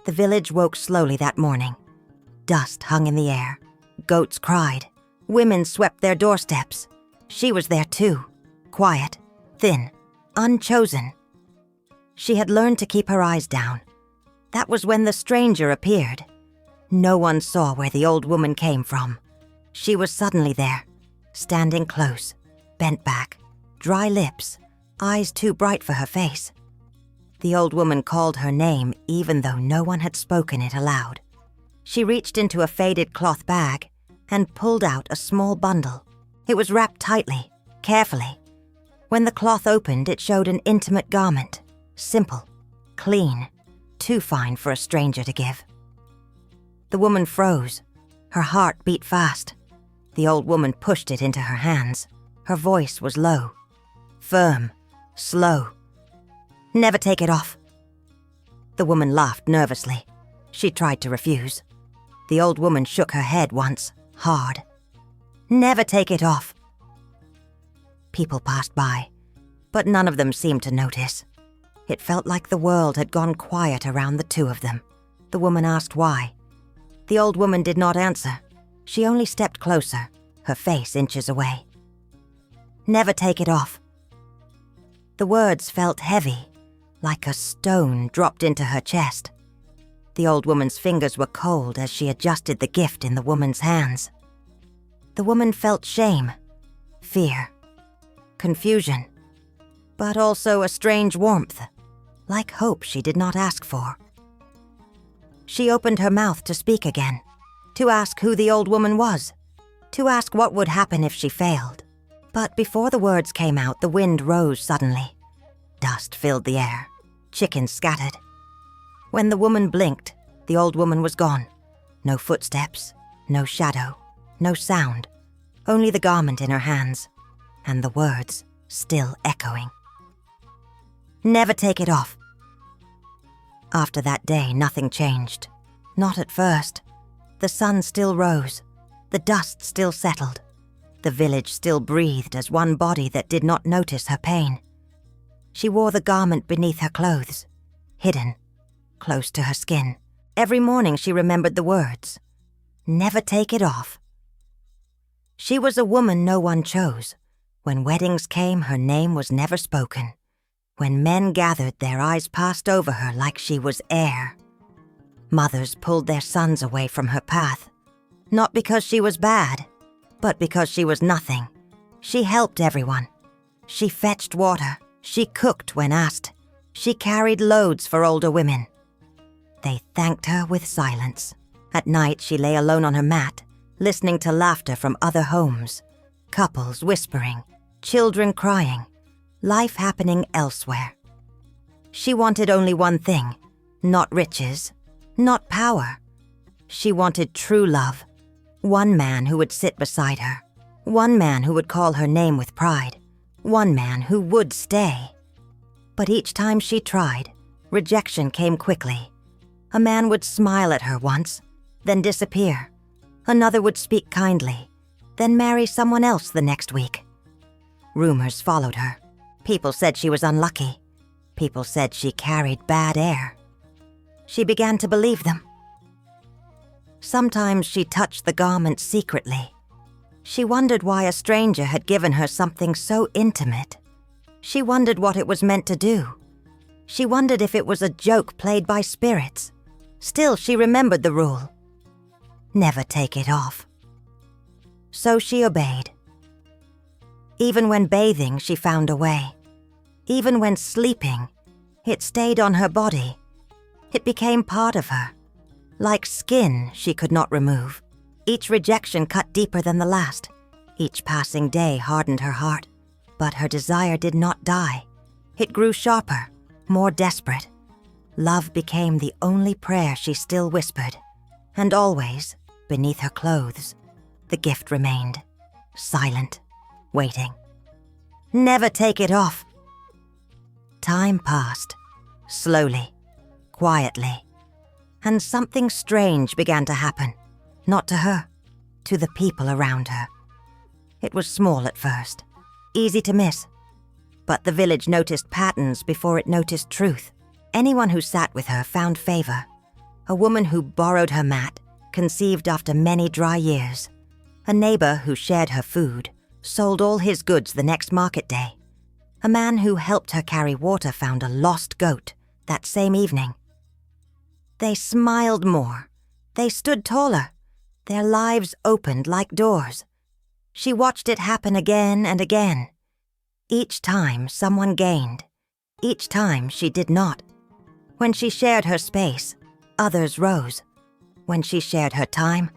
The village woke slowly that morning. Dust hung in the air. Goats cried. Women swept their doorsteps. She was there too, quiet, thin, unchosen. She had learned to keep her eyes down. That was when the stranger appeared. No one saw where the old woman came from. She was suddenly there, standing close, bent back, dry lips, eyes too bright for her face. The old woman called her name even though no one had spoken it aloud. She reached into a faded cloth bag and pulled out a small bundle. It was wrapped tightly, carefully. When the cloth opened, it showed an intimate garment, simple, clean, too fine for a stranger to give. The woman froze. Her heart beat fast. The old woman pushed it into her hands. Her voice was low, firm, slow. "Never take it off." The woman laughed nervously. She tried to refuse. The old woman shook her head once, hard. "Never take it off." People passed by, but none of them seemed to notice. It felt like the world had gone quiet around the two of them. The woman asked why. The old woman did not answer. She only stepped closer, her face inches away. "Never take it off." The words felt heavy, like a stone dropped into her chest. The old woman's fingers were cold as she adjusted the gift in the woman's hands. The woman felt shame, fear, confusion, but also a strange warmth, like hope she did not ask for. She opened her mouth to speak again, to ask who the old woman was, to ask what would happen if she failed. But before the words came out, the wind rose suddenly. Dust filled the air. Chickens scattered. When the woman blinked, the old woman was gone. No footsteps, no shadow, no sound, only the garment in her hands, and the words still echoing. "Never take it off." After that day, nothing changed. Not at first. The sun still rose. The dust still settled. The village still breathed as one body that did not notice her pain. She wore the garment beneath her clothes, hidden, close to her skin. Every morning she remembered the words, "Never take it off." She was a woman no one chose. When weddings came, her name was never spoken. When men gathered, their eyes passed over her like she was air. Mothers pulled their sons away from her path, not because she was bad, but because she was nothing. She helped everyone. She fetched water. She cooked when asked. She carried loads for older women. They thanked her with silence. At night, she lay alone on her mat, listening to laughter from other homes, couples whispering, children crying, life happening elsewhere. She wanted only one thing, not riches, not power. She wanted true love, one man who would sit beside her, one man who would call her name with pride, one man who would stay. But each time she tried, rejection came quickly. A man would smile at her once, then disappear. Another would speak kindly, then marry someone else the next week. Rumors followed her. People said she was unlucky. People said she carried bad air. She began to believe them. Sometimes she touched the garment secretly. She wondered why a stranger had given her something so intimate. She wondered what it was meant to do. She wondered if it was a joke played by spirits. Still, she remembered the rule. Never take it off. So she obeyed. Even when bathing, she found a way. Even when sleeping, it stayed on her body. It became part of her. Like skin she could not remove. Each rejection cut deeper than the last. Each passing day hardened her heart. But her desire did not die. It grew sharper, more desperate. Love became the only prayer she still whispered. And always, beneath her clothes, the gift remained, silent, waiting. Never take it off. Time passed, slowly, quietly, and something strange began to happen. Not to her, to the people around her. It was small at first, easy to miss, but the village noticed patterns before it noticed truth. Anyone who sat with her found favor. A woman who borrowed her mat, conceived after many dry years. A neighbor who shared her food, sold all his goods the next market day. A man who helped her carry water found a lost goat that same evening. They smiled more. They stood taller. Their lives opened like doors. She watched it happen again and again. Each time someone gained. Each time she did not. When she shared her space, others rose. When she shared her time,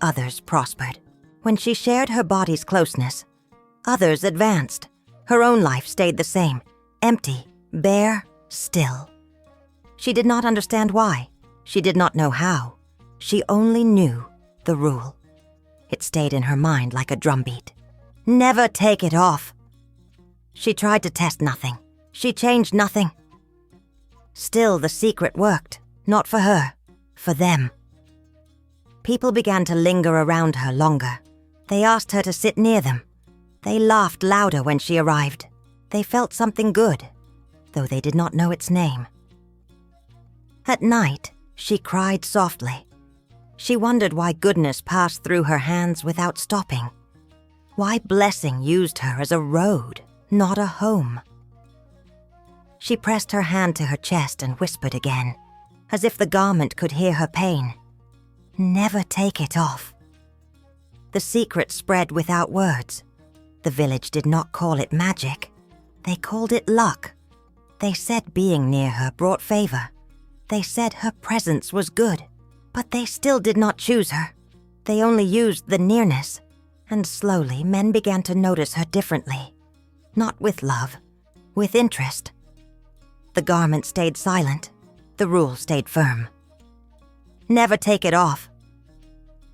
others prospered. When she shared her body's closeness, others advanced. Her own life stayed the same, empty, bare, still. She did not understand why. She did not know how. She only knew the rule. It stayed in her mind like a drumbeat. Never take it off. She tried to test nothing. She changed nothing. Still, the secret worked, not for her, for them. People began to linger around her longer. They asked her to sit near them. They laughed louder when she arrived. They felt something good, though they did not know its name. At night, she cried softly. She wondered why goodness passed through her hands without stopping. Why blessing used her as a road, not a home. She pressed her hand to her chest and whispered again, as if the garment could hear her pain. Never take it off. The secret spread without words. The village did not call it magic. They called it luck. They said being near her brought favor. They said her presence was good. But they still did not choose her. They only used the nearness. And slowly men began to notice her differently. Not with love, with interest. The garment stayed silent. The rule stayed firm. Never take it off.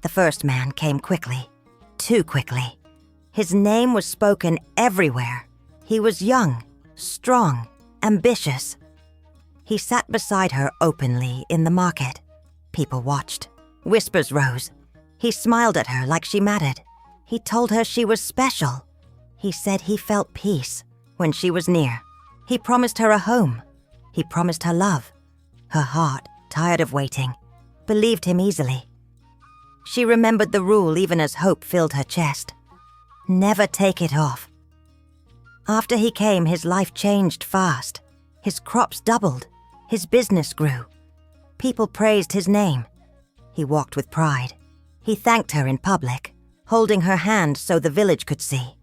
The first man came quickly, too quickly. His name was spoken everywhere. He was young, strong, ambitious. He sat beside her openly in the market. People watched. Whispers rose. He smiled at her like she mattered. He told her she was special. He said he felt peace when she was near. He promised her a home. He promised her love. Her heart, tired of waiting, believed him easily. She remembered the rule even as hope filled her chest. Never take it off. After he came, his life changed fast. His crops doubled. His business grew. People praised his name. He walked with pride. He thanked her in public, holding her hand so the village could see.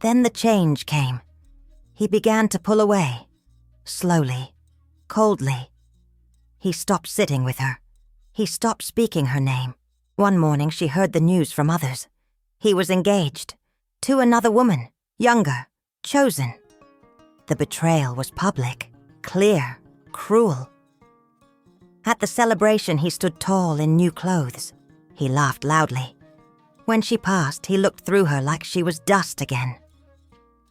Then the change came. He began to pull away, slowly, coldly. He stopped sitting with her. He stopped speaking her name. One morning she heard the news from others. He was engaged to another woman, younger, chosen. The betrayal was public, clear, cruel. At the celebration, he stood tall in new clothes. He laughed loudly. When she passed, he looked through her like she was dust again.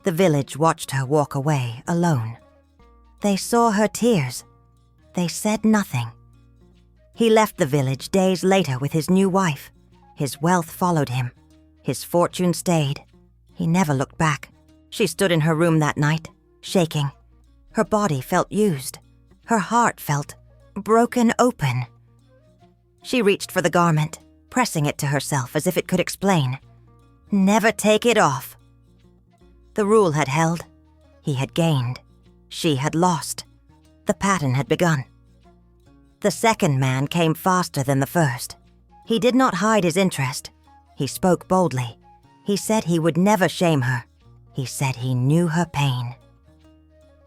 The village watched her walk away alone. They saw her tears. They said nothing. He left the village days later with his new wife. His wealth followed him. His fortune stayed. He never looked back. She stood in her room that night, shaking. Her body felt used. Her heart felt broken open. She reached for the garment, pressing it to herself as if it could explain. Never take it off. The rule had held. He had gained. She had lost. The pattern had begun. The second man came faster than the first. He did not hide his interest. He spoke boldly. He said he would never shame her. He said he knew her pain.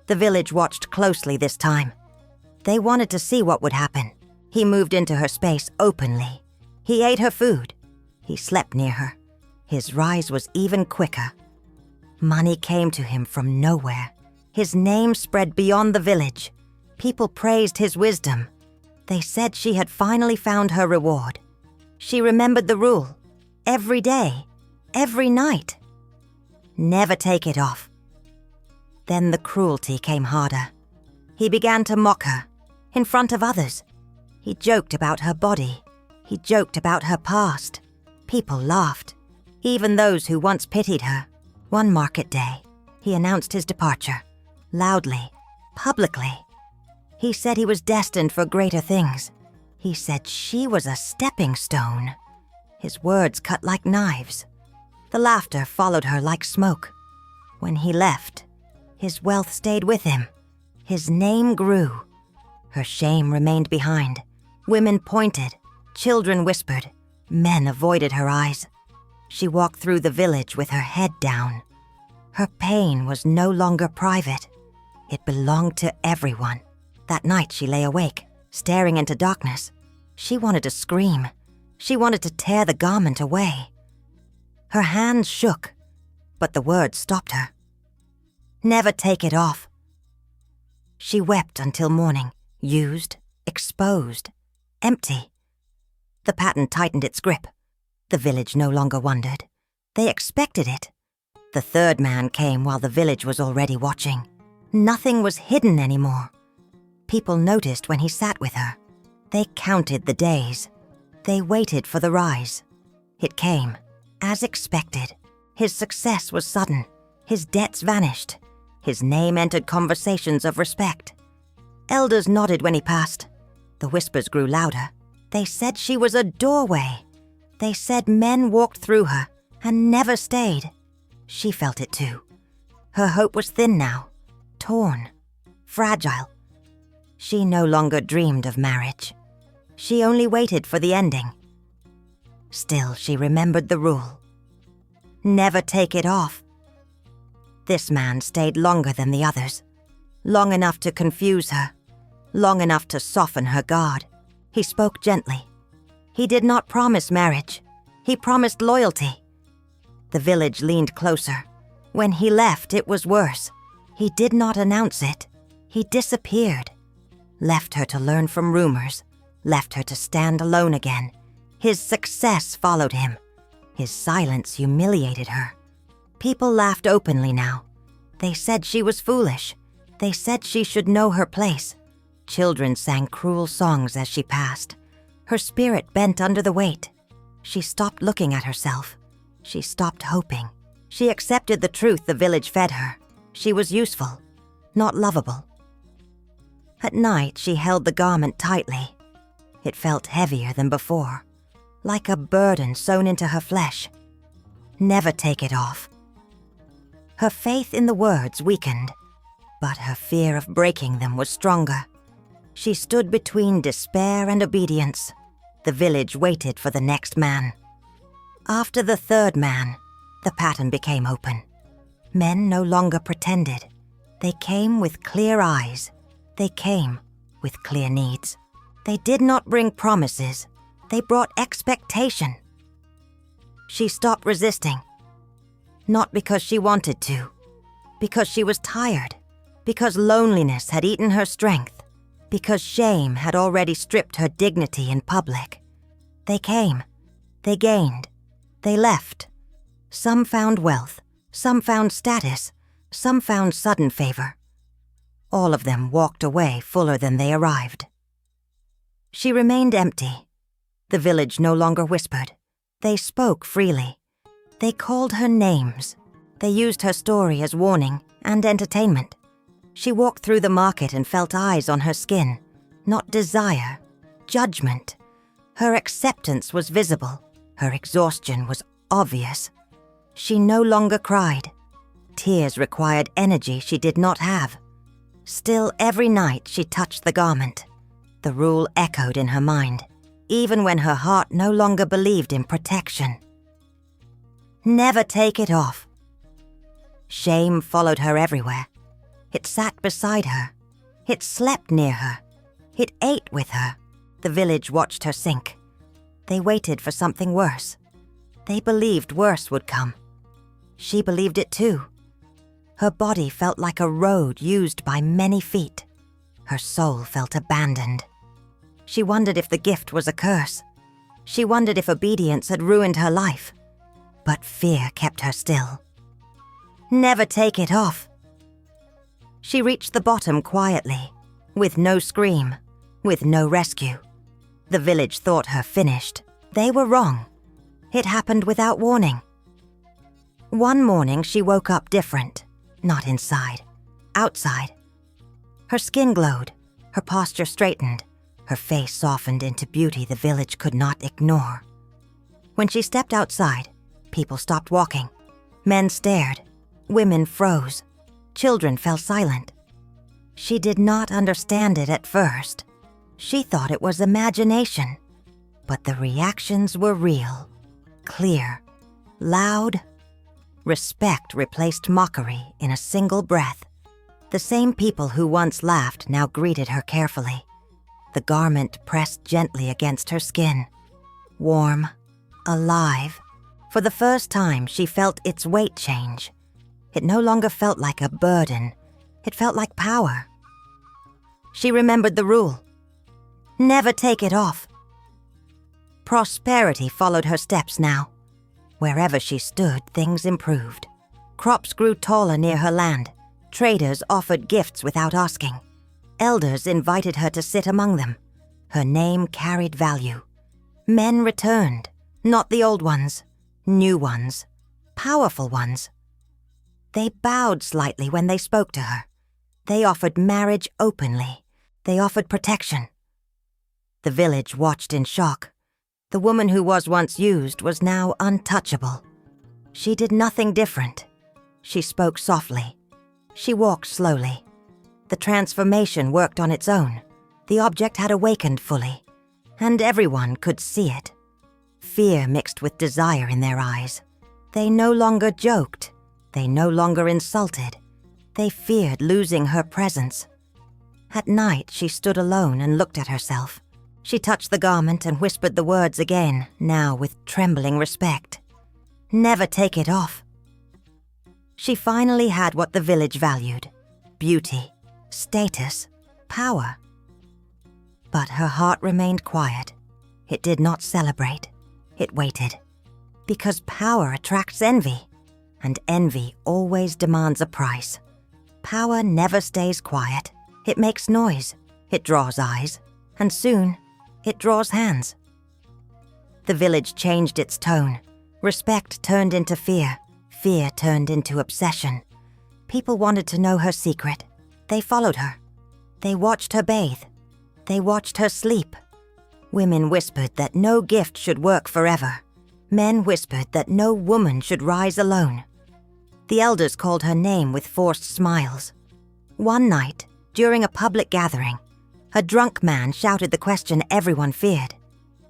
The village watched closely this time. They wanted to see what would happen. He moved into her space openly. He ate her food. He slept near her. His rise was even quicker. Money came to him from nowhere. His name spread beyond the village. People praised his wisdom. They said she had finally found her reward. She remembered the rule. Every day, every night. Never take it off. Then the cruelty came harder. He began to mock her, in front of others. He joked about her body. He joked about her past. People laughed, even those who once pitied her. One market day, he announced his departure, loudly, publicly. He said he was destined for greater things. He said she was a stepping stone. His words cut like knives. The laughter followed her like smoke. When he left, his wealth stayed with him. His name grew. Her shame remained behind. Women pointed. Children whispered. Men avoided her eyes. She walked through the village with her head down. Her pain was no longer private. It belonged to everyone. That night she lay awake, staring into darkness. She wanted to scream. She wanted to tear the garment away. Her hands shook, but the words stopped her. Never take it off. She wept until morning, used, exposed, empty. The pattern tightened its grip. The village no longer wondered. They expected it. The third man came while the village was already watching. Nothing was hidden anymore. People noticed when he sat with her. They counted the days. They waited for the rise. It came, as expected. His success was sudden. His debts vanished. His name entered conversations of respect. Elders nodded when he passed. The whispers grew louder. They said she was a doorway. They said men walked through her and never stayed. She felt it too. Her hope was thin now, torn, fragile. She no longer dreamed of marriage. She only waited for the ending. Still, she remembered the rule. Never take it off. This man stayed longer than the others, long enough to confuse her, long enough to soften her guard. He spoke gently. He did not promise marriage. He promised loyalty. The village leaned closer. When he left, it was worse. He did not announce it. He disappeared. Left her to learn from rumors. Left her to stand alone again. His success followed him. His silence humiliated her. People laughed openly now. They said she was foolish. They said she should know her place. Children sang cruel songs as she passed. Her spirit bent under the weight. She stopped looking at herself. She stopped hoping. She accepted the truth the village fed her. She was useful, not lovable. At night, she held the garment tightly. It felt heavier than before, like a burden sewn into her flesh. Never take it off. Her faith in the words weakened, but her fear of breaking them was stronger. She stood between despair and obedience. The village waited for the next man. After the third man, the pattern became open. Men no longer pretended. They came with clear eyes. They came with clear needs. They did not bring promises. They brought expectation. She stopped resisting. Not because she wanted to, because she was tired, because loneliness had eaten her strength, because shame had already stripped her dignity in public. They came. They gained. They left. Some found wealth. Some found status. Some found sudden favor. All of them walked away fuller than they arrived. She remained empty. The village no longer whispered. They spoke freely. They called her names. They used her story as warning and entertainment. She walked through the market and felt eyes on her skin. Not desire, judgment. Her acceptance was visible. Her exhaustion was obvious. She no longer cried. Tears required energy she did not have. Still, every night she touched the garment. The rule echoed in her mind, even when her heart no longer believed in protection. Never take it off. Shame followed her everywhere. It sat beside her. It slept near her. It ate with her. The village watched her sink. They waited for something worse. They believed worse would come. She believed it too. Her body felt like a road used by many feet. Her soul felt abandoned. She wondered if the gift was a curse. She wondered if obedience had ruined her life. But fear kept her still. Never take it off. She reached the bottom quietly, with no scream, with no rescue. The village thought her finished. They were wrong. It happened without warning. One morning she woke up different, not inside, outside. Her skin glowed, her posture straightened, Her face softened into beauty the village could not ignore. When she stepped outside, people stopped walking. Men stared. Women froze. Children fell silent. She did not understand it at first. She thought it was imagination. But the reactions were real, clear, loud. Respect replaced mockery in a single breath. The same people who once laughed now greeted her carefully. The garment pressed gently against her skin. Warm, alive. For the first time, she felt its weight change. It no longer felt like a burden. It felt like power. She remembered the rule. Never take it off. Prosperity followed her steps now. Wherever she stood, things improved. Crops grew taller near her land. Traders offered gifts without asking. Elders invited her to sit among them. Her name carried value. Men returned, not the old ones, new ones, powerful ones. They bowed slightly when they spoke to her. They offered marriage openly. They offered protection. The village watched in shock. The woman who was once used was now untouchable. She did nothing different. She spoke softly. She walked slowly. The transformation worked on its own. The object had awakened fully, and everyone could see it. Fear mixed with desire in their eyes. They no longer joked. They no longer insulted. They feared losing her presence. At night, she stood alone and looked at herself. She touched the garment and whispered the words again, now with trembling respect. Never take it off. She finally had what the village valued: beauty, status, power. But her heart remained quiet. It did not celebrate. It waited. Because power attracts envy, and envy always demands a price. Power never stays quiet. It makes noise. It draws eyes. And soon, it draws hands. The village changed its tone. Respect turned into fear. Fear turned into obsession. People wanted to know her secret. They followed her. They watched her bathe. They watched her sleep. Women whispered that no gift should work forever. Men whispered that no woman should rise alone. The elders called her name with forced smiles. One night, during a public gathering, a drunk man shouted the question everyone feared.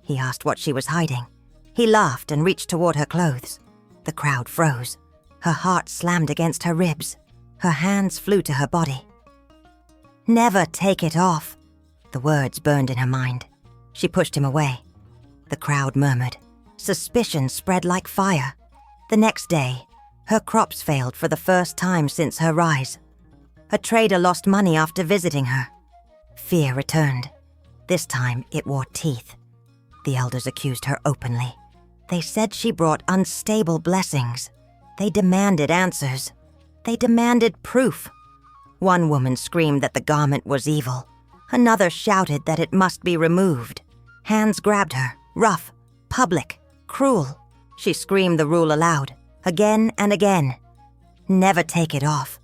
He asked what she was hiding. He laughed and reached toward her clothes. The crowd froze. Her heart slammed against her ribs. Her hands flew to her body. Never take it off. The words burned in her mind. She pushed him away. The crowd murmured. Suspicion spread like fire. The next day, her crops failed for the first time since her rise. A trader lost money after visiting her. Fear returned. This time it wore teeth. The elders accused her openly. They said she brought unstable blessings. They demanded answers. They demanded proof. One woman screamed that the garment was evil. Another shouted that it must be removed. Hands grabbed her, rough, public, cruel. She screamed the rule aloud, again and again. Never take it off.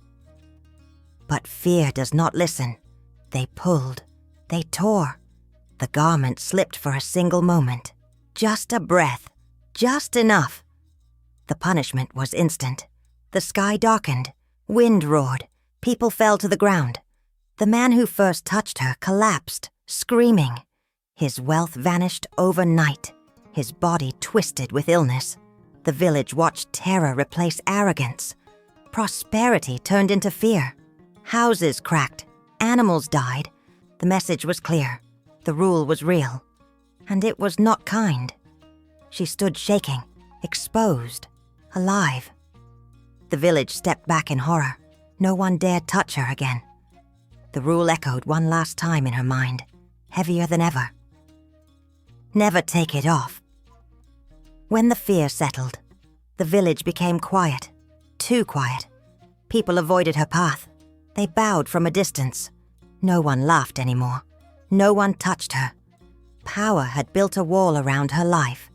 But fear does not listen. They pulled. They tore. The garment slipped for a single moment. Just a breath. Just enough. The punishment was instant. The sky darkened. Wind roared. People fell to the ground. The man who first touched her collapsed, screaming. His wealth vanished overnight. His body twisted with illness. The village watched terror replace arrogance. Prosperity turned into fear. Houses cracked. Animals died. The message was clear. The rule was real. And it was not kind. She stood shaking, exposed, alive. The village stepped back in horror. No one dared touch her again. The rule echoed one last time in her mind, heavier than ever. Never take it off. When the fear settled, the village became quiet, too quiet. People avoided her path. They bowed from a distance. No one laughed anymore. No one touched her. Power had built a wall around her life.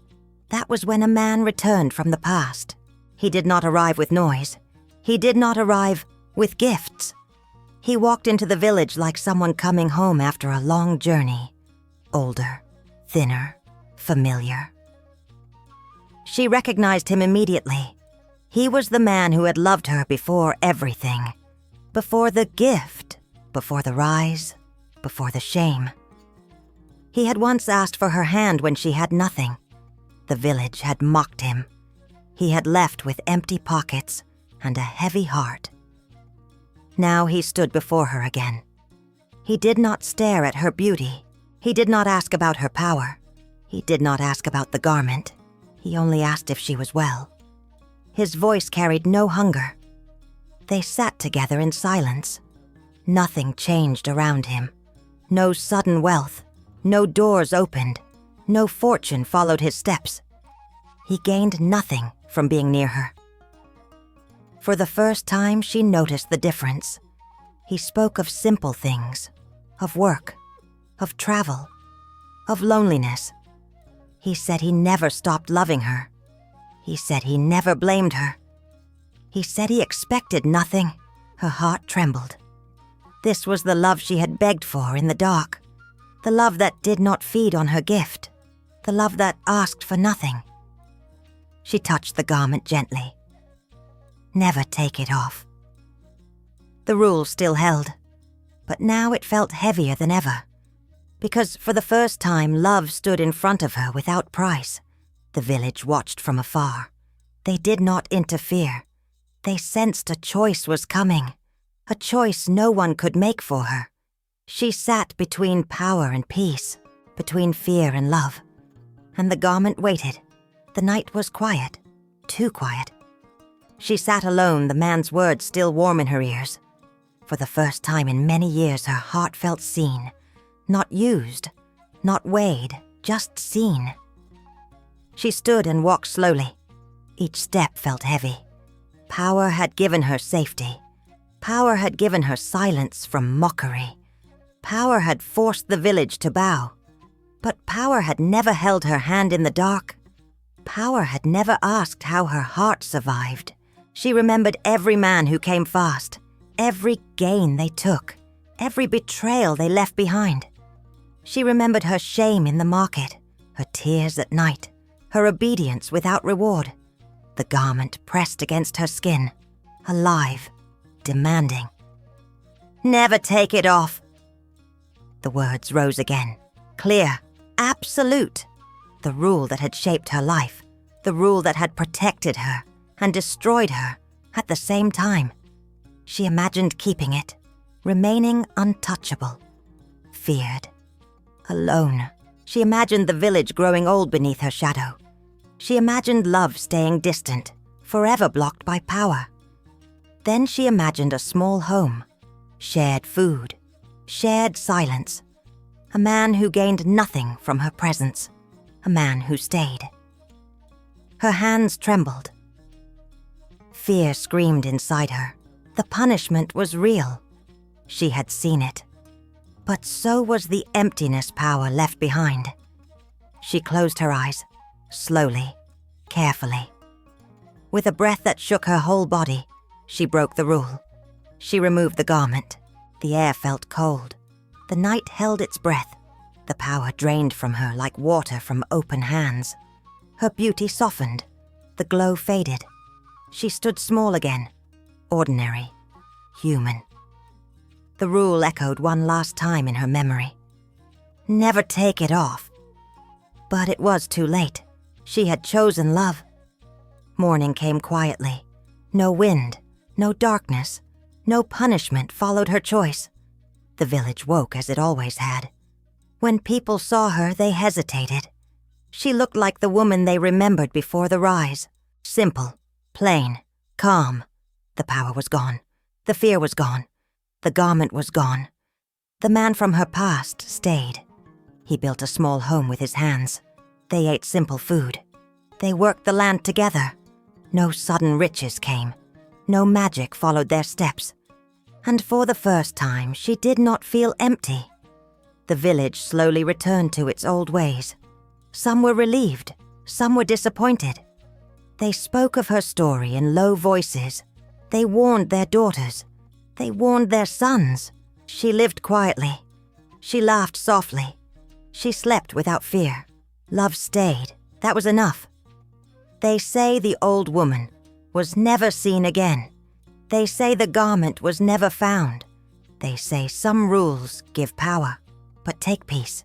That was when a man returned from the past. He did not arrive with noise. He did not arrive with gifts. He walked into the village like someone coming home after a long journey. older, thinner, familiar. She recognized him immediately. He was the man who had loved her before everything. Before the gift, before the rise, before the shame. He had once asked for her hand when she had nothing. The village had mocked him. He had left with empty pockets and a heavy heart. Now he stood before her again. He did not stare at her beauty. He did not ask about her power. He did not ask about the garment. He only asked if she was well. His voice carried no hunger. They sat together in silence. Nothing changed around him. No sudden wealth. No doors opened. No fortune followed his steps. He gained nothing from being near her. For the first time, she noticed the difference. He spoke of simple things, of work, of travel, of loneliness. He said he never stopped loving her. He said he never blamed her. He said he expected nothing. Her heart trembled. This was the love she had begged for in the dark. The love that did not feed on her gift. The love that asked for nothing. She touched the garment gently. Never take it off. The rule still held, but now it felt heavier than ever. Because for the first time, love stood in front of her without price. The village watched from afar. They did not interfere. They sensed a choice was coming, a choice no one could make for her. She sat between power and peace, between fear and love. And the garment waited. The night was quiet, too quiet. She sat alone, the man's words still warm in her ears. For the first time in many years, her heart felt seen. Not used, not weighed, just seen. She stood and walked slowly. Each step felt heavy. Power had given her safety. Power had given her silence from mockery. Power had forced the village to bow. But power had never held her hand in the dark. Power had never asked how her heart survived. She remembered every man who came fast, every gain they took, every betrayal they left behind. She remembered her shame in the market, her tears at night, her obedience without reward. The garment pressed against her skin, alive, demanding. "Never take it off." The words rose again, clear, absolute. The rule that had shaped her life, the rule that had protected her and destroyed her at the same time. She imagined keeping it, remaining untouchable, feared, alone. She imagined the village growing old beneath her shadow. She imagined love staying distant, forever blocked by power. Then she imagined a small home, shared food, shared silence, a man who gained nothing from her presence, a man who stayed. Her hands trembled. Fear screamed inside her. The punishment was real. She had seen it. But so was the emptiness power left behind. She closed her eyes, slowly, carefully. With a breath that shook her whole body, she broke the rule. She removed the garment. The air felt cold. The night held its breath. The power drained from her like water from open hands. Her beauty softened. The glow faded. She stood small again, ordinary, human. The rule echoed one last time in her memory. Never take it off. But it was too late. She had chosen love. Morning came quietly. No wind, no darkness, no punishment followed her choice. The village woke as it always had. When people saw her, they hesitated. She looked like the woman they remembered before the rise. Simple, plain, calm. The power was gone. The fear was gone. The garment was gone. The man from her past stayed. He built a small home with his hands. They ate simple food. They worked the land together. No sudden riches came. No magic followed their steps. And for the first time, she did not feel empty. The village slowly returned to its old ways. Some were relieved. Some were disappointed. They spoke of her story in low voices. They warned their daughters. They warned their sons. She lived quietly. She laughed softly. She slept without fear. Love stayed. That was enough. They say the old woman was never seen again. They say the garment was never found. They say some rules give power, but take peace.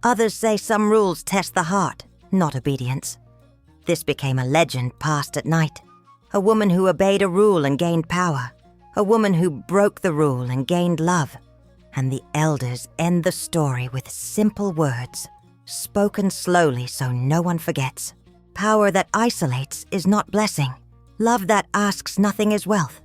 Others say some rules test the heart, not obedience. This became a legend passed at night. A woman who obeyed a rule and gained power. A woman who broke the rule and gained love. And the elders end the story with simple words, spoken slowly so no one forgets. Power that isolates is not blessing. Love that asks nothing is wealth.